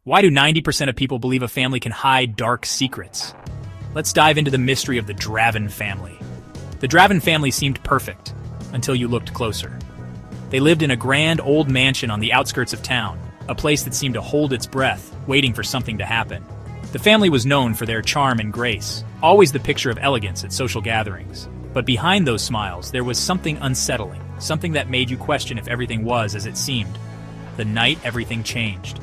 Why do 90% of people believe a family can hide dark secrets? Let's dive into the mystery of the Dravin family. The Dravin family seemed perfect until you looked closer. They lived in a grand old mansion on the outskirts of town, a place that seemed to hold its breath, waiting for something to happen. The family was known for their charm and grace, always the picture of elegance at social gatherings. But behind those smiles, there was something unsettling, something that made you question if everything was as it seemed. The night everything changed.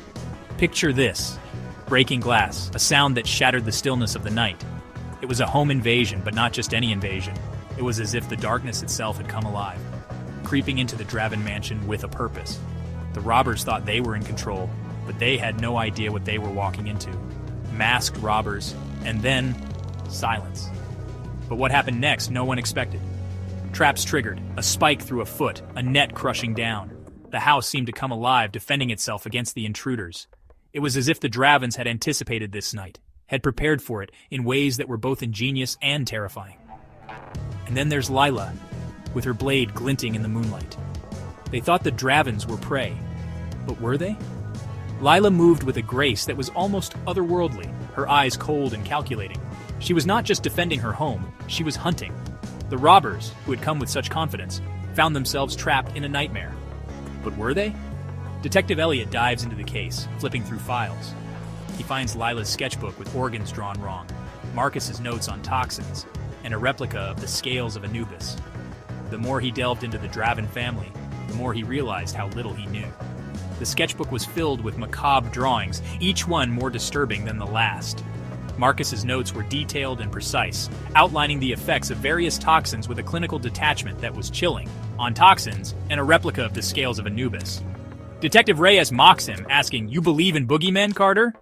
Picture this: breaking glass, a sound that shattered the stillness of the night. It was a home invasion, but not just any invasion. It was as if the darkness itself had come alive, creeping into the Dravin mansion with a purpose. The robbers thought they were in control, but they had no idea what they were walking into. Masked robbers, and then silence. But what happened next, no one expected. Traps triggered, a spike through a foot, a net crushing down. The house seemed to come alive, defending itself against the intruders. It was as if the Dravins had anticipated this night, had prepared for it in ways that were both ingenious and terrifying. And then there's Lila, with her blade glinting in the moonlight. They thought the Dravins were prey, but were they? Lila moved with a grace that was almost otherworldly, her eyes cold and calculating. She was not just defending her home, she was hunting. The robbers, who had come with such confidence, found themselves trapped in a nightmare. But were they? Detective Elliot dives into the case, flipping through files. He finds Lila's sketchbook with organs drawn wrong, Marcus's notes on toxins, and a replica of the scales of Anubis. The more he delved into the Dravin family, the more he realized how little he knew. The sketchbook was filled with macabre drawings, each one more disturbing than the last. Marcus's notes were detailed and precise, outlining the effects of various toxins with a clinical detachment that was chilling on toxins and a replica of the scales of Anubis. Detective Reyes mocks him, asking, "You believe in boogeymen, Carter?"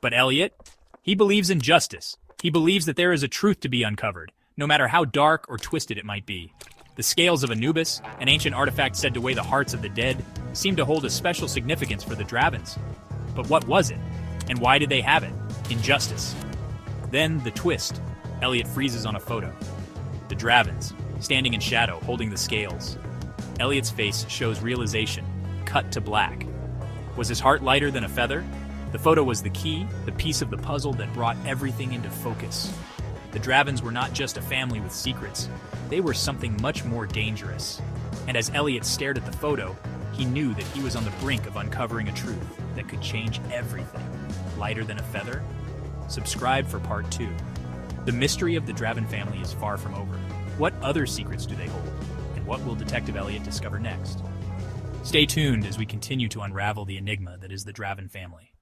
But Elliot, he believes in justice. He believes that there is a truth to be uncovered, no matter how dark or twisted it might be. The scales of Anubis, an ancient artifact said to weigh the hearts of the dead, seemed to hold a special significance for the Dravins. But what was it? And why did they have it? Injustice. Then the twist. Elliot freezes on a photo. The Dravins, standing in shadow, holding the scales. Elliot's face shows realization, cut to black. Was his heart lighter than a feather? The photo was the key, the piece of the puzzle that brought everything into focus. The Dravins were not just a family with secrets. They were something much more dangerous. And as Elliot stared at the photo, he knew that he was on the brink of uncovering a truth that could change everything. Lighter than a feather? Subscribe for part 2. The mystery of the Dravin family is far from over. What other secrets do they hold? And what will Detective Elliot discover next? Stay tuned as we continue to unravel the enigma that is the Dravin family.